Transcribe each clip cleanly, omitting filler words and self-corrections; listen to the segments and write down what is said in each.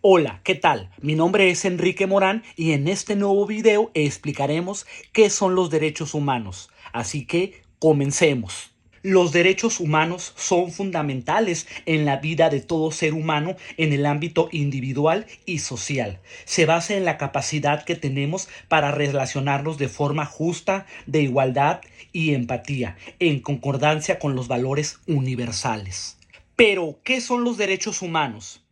Hola, ¿qué tal? Mi nombre es Enrique Morán y en este nuevo video explicaremos qué son los derechos humanos. Así que comencemos. Los derechos humanos son fundamentales en la vida de todo ser humano en el ámbito individual y social. Se basa en la capacidad que tenemos para relacionarnos de forma justa, de igualdad y empatía, en concordancia con los valores universales. Pero, ¿qué son los derechos humanos?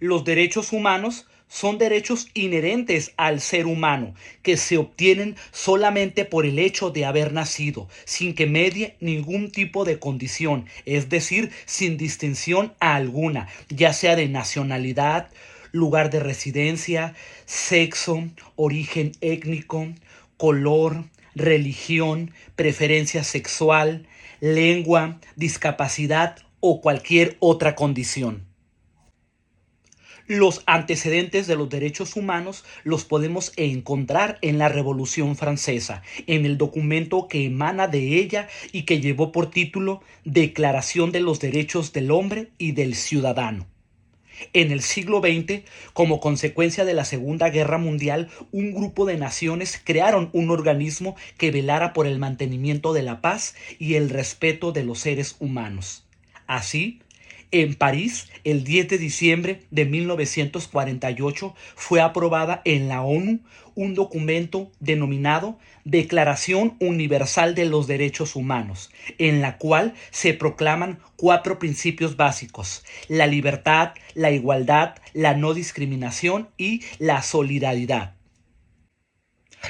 Los derechos humanos son derechos inherentes al ser humano, que se obtienen solamente por el hecho de haber nacido, sin que medie ningún tipo de condición, es decir, sin distinción alguna, ya sea de nacionalidad, lugar de residencia, sexo, origen étnico, color, religión, preferencia sexual, lengua, discapacidad o cualquier otra condición. Los antecedentes de los derechos humanos los podemos encontrar en la Revolución Francesa, en el documento que emana de ella y que llevó por título Declaración de los Derechos del Hombre y del Ciudadano. En el siglo XX, como consecuencia de la Segunda Guerra Mundial, un grupo de naciones crearon un organismo que velara por el mantenimiento de la paz y el respeto de los seres humanos. Así, en París, el 10 de diciembre de 1948, fue aprobada en la ONU un documento denominado Declaración Universal de los Derechos Humanos, en la cual se proclaman 4 principios básicos: la libertad, la igualdad, la no discriminación y la solidaridad.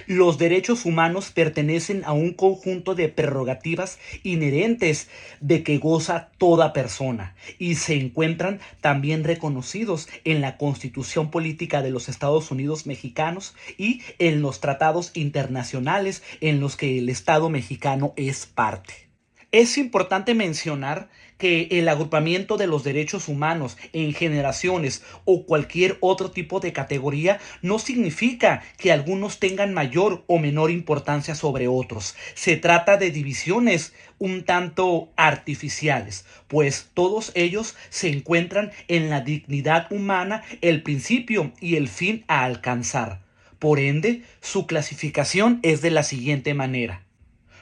Los derechos humanos pertenecen a un conjunto de prerrogativas inherentes de que goza toda persona y se encuentran también reconocidos en la Constitución Política de los Estados Unidos Mexicanos y en los tratados internacionales en los que el Estado mexicano es parte. Es importante mencionar que el agrupamiento de los derechos humanos en generaciones o cualquier otro tipo de categoría no significa que algunos tengan mayor o menor importancia sobre otros. Se trata de divisiones un tanto artificiales, pues todos ellos se encuentran en la dignidad humana, el principio y el fin a alcanzar. Por ende, su clasificación es de la siguiente manera: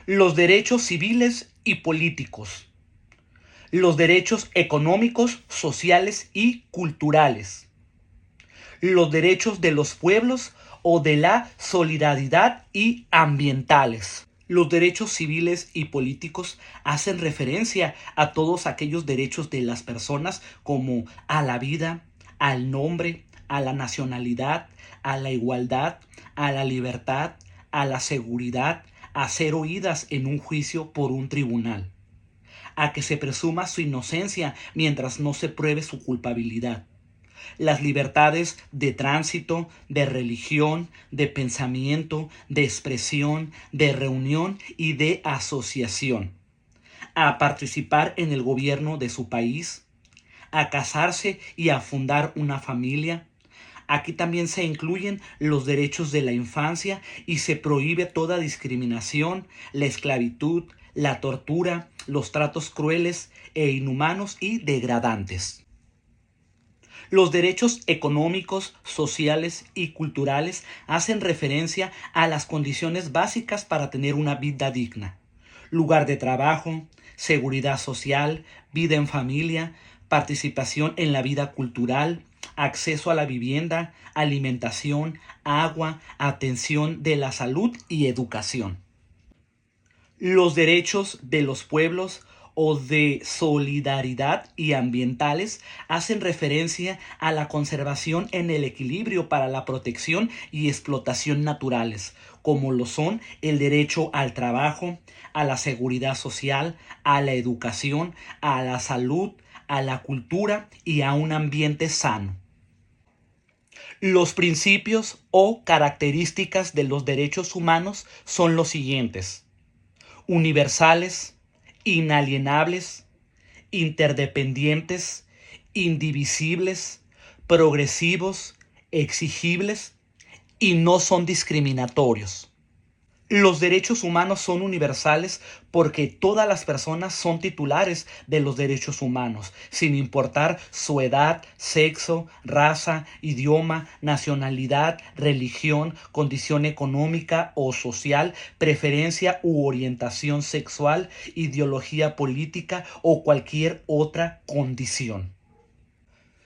los derechos civiles y políticos, los derechos económicos, sociales y culturales, los derechos de los pueblos o de la solidaridad y ambientales. Los derechos civiles y políticos hacen referencia a todos aquellos derechos de las personas, como a la vida, al nombre, a la nacionalidad, a la igualdad, a la libertad, a la seguridad, a ser oídas en un juicio por un tribunal, a que se presuma su inocencia mientras no se pruebe su culpabilidad. Las libertades de tránsito, de religión, de pensamiento, de expresión, de reunión y de asociación. A participar en el gobierno de su país, a casarse y a fundar una familia. Aquí también se incluyen los derechos de la infancia y se prohíbe toda discriminación, la esclavitud, la tortura, los tratos crueles e inhumanos y degradantes. Los derechos económicos, sociales y culturales hacen referencia a las condiciones básicas para tener una vida digna: lugar de trabajo, seguridad social, vida en familia, participación en la vida cultural, acceso a la vivienda, alimentación, agua, atención de la salud y educación. Los derechos de los pueblos o de solidaridad y ambientales hacen referencia a la conservación en el equilibrio para la protección y explotación naturales, como lo son el derecho al trabajo, a la seguridad social, a la educación, a la salud, a la cultura y a un ambiente sano. Los principios o características de los derechos humanos son los siguientes: universales, inalienables, interdependientes, indivisibles, progresivos, exigibles y no son discriminatorios. Los derechos humanos son universales porque todas las personas son titulares de los derechos humanos, sin importar su edad, sexo, raza, idioma, nacionalidad, religión, condición económica o social, preferencia u orientación sexual, ideología política o cualquier otra condición.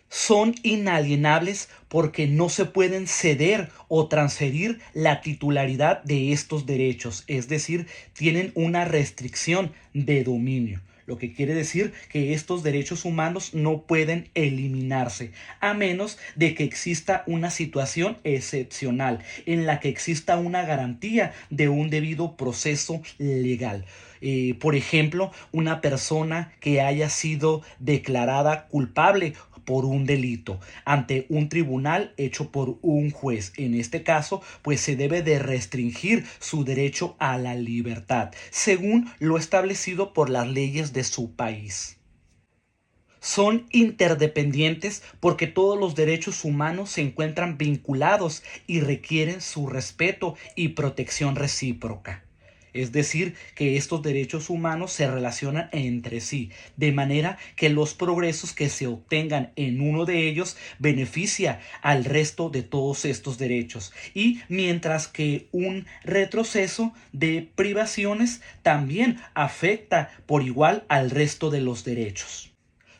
Son inalienables porque no se pueden ceder o transferir la titularidad de estos derechos, es decir, tienen una restricción de dominio. Lo que quiere decir que estos derechos humanos no pueden eliminarse, a menos de que exista una situación excepcional en la que exista una garantía de un debido proceso legal. Por ejemplo, una persona que haya sido declarada culpable por un delito ante un tribunal hecho por un juez. En este caso, pues se debe de restringir su derecho a la libertad, según lo establecido por las leyes de su país. Son interdependientes porque todos los derechos humanos se encuentran vinculados y requieren su respeto y protección recíproca. Es decir, que estos derechos humanos se relacionan entre sí, de manera que los progresos que se obtengan en uno de ellos beneficia al resto de todos estos derechos. Y mientras que un retroceso de privaciones también afecta por igual al resto de los derechos.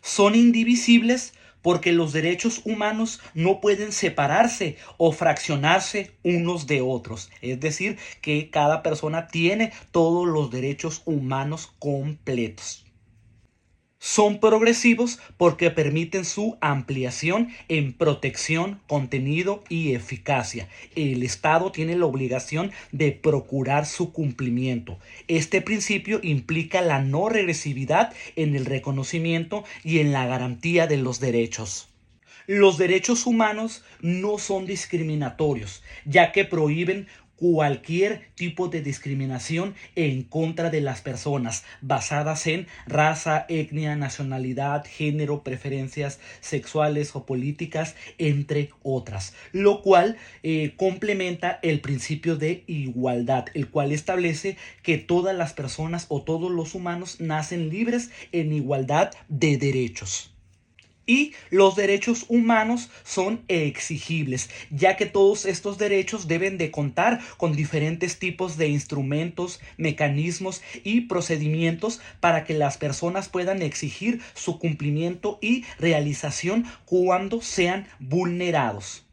Son indivisibles porque los derechos humanos no pueden separarse o fraccionarse unos de otros. Es decir, que cada persona tiene todos los derechos humanos completos. Son progresivos porque permiten su ampliación en protección, contenido y eficacia. El Estado tiene la obligación de procurar su cumplimiento. Este principio implica la no regresividad en el reconocimiento y en la garantía de los derechos. Los derechos humanos no son discriminatorios, ya que prohíben cualquier tipo de discriminación en contra de las personas basadas en raza, etnia, nacionalidad, género, preferencias sexuales o políticas, entre otras, lo cual complementa el principio de igualdad, el cual establece que todas las personas o todos los humanos nacen libres en igualdad de derechos. Y los derechos humanos son exigibles, ya que todos estos derechos deben de contar con diferentes tipos de instrumentos, mecanismos y procedimientos para que las personas puedan exigir su cumplimiento y realización cuando sean vulnerados.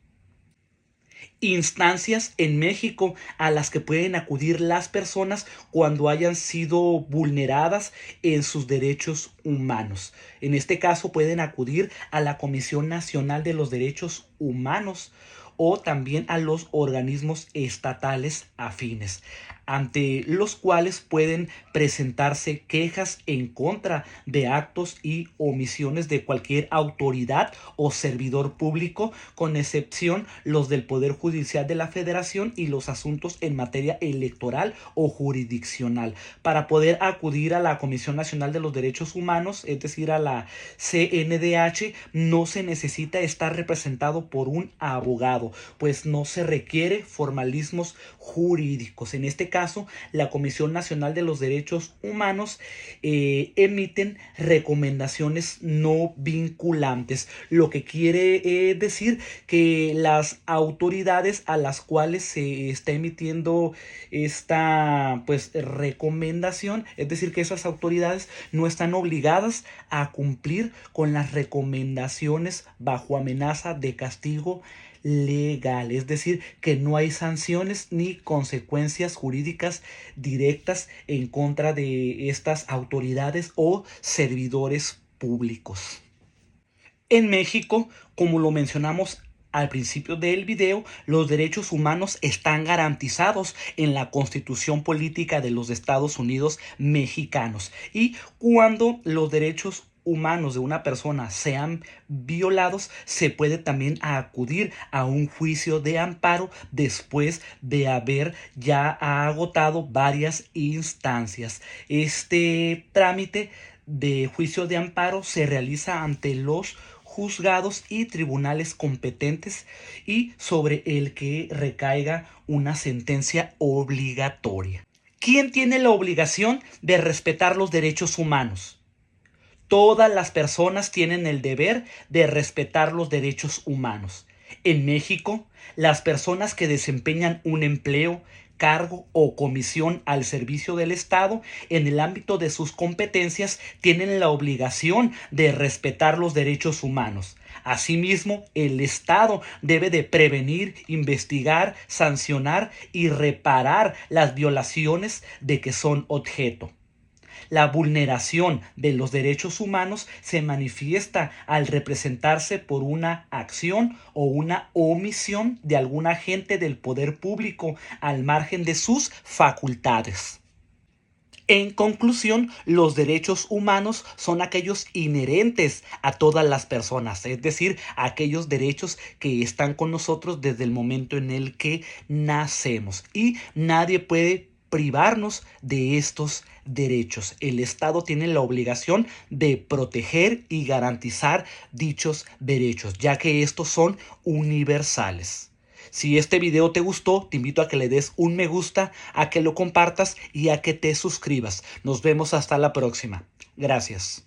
Instancias en México a las que pueden acudir las personas cuando hayan sido vulneradas en sus derechos humanos. En este caso pueden acudir a la Comisión Nacional de los Derechos Humanos o también a los organismos estatales afines, ante los cuales pueden presentarse quejas en contra de actos y omisiones de cualquier autoridad o servidor público, con excepción los del Poder Judicial de la Federación y los asuntos en materia electoral o jurisdiccional. Para poder acudir a la Comisión Nacional de los Derechos Humanos, es decir, a la CNDH, no se necesita estar representado por un abogado, pues no se requiere formalismos jurídicos. En este caso, la Comisión Nacional de los Derechos Humanos emiten recomendaciones no vinculantes, lo que quiere decir que las autoridades a las cuales se está emitiendo esta recomendación, es decir, que esas autoridades no están obligadas a cumplir con las recomendaciones bajo amenaza de castigo legal, es decir, que no hay sanciones ni consecuencias jurídicas directas en contra de estas autoridades o servidores públicos. En México, como lo mencionamos al principio del video, los derechos humanos están garantizados en la Constitución Política de los Estados Unidos Mexicanos, y cuando los derechos humanos de una persona sean violados, se puede también acudir a un juicio de amparo después de haber ya agotado varias instancias. Este trámite de juicio de amparo se realiza ante los juzgados y tribunales competentes y sobre el que recaiga una sentencia obligatoria. ¿Quién tiene la obligación de respetar los derechos humanos? Todas las personas tienen el deber de respetar los derechos humanos. En México, las personas que desempeñan un empleo, cargo o comisión al servicio del Estado en el ámbito de sus competencias tienen la obligación de respetar los derechos humanos. Asimismo, el Estado debe de prevenir, investigar, sancionar y reparar las violaciones de que son objeto. La vulneración de los derechos humanos se manifiesta al representarse por una acción o una omisión de algún agente del poder público al margen de sus facultades. En conclusión, los derechos humanos son aquellos inherentes a todas las personas, es decir, aquellos derechos que están con nosotros desde el momento en el que nacemos y nadie puede privarnos de estos derechos. El Estado tiene la obligación de proteger y garantizar dichos derechos, ya que estos son universales. Si este video te gustó, te invito a que le des un me gusta, a que lo compartas y a que te suscribas. Nos vemos hasta la próxima. Gracias.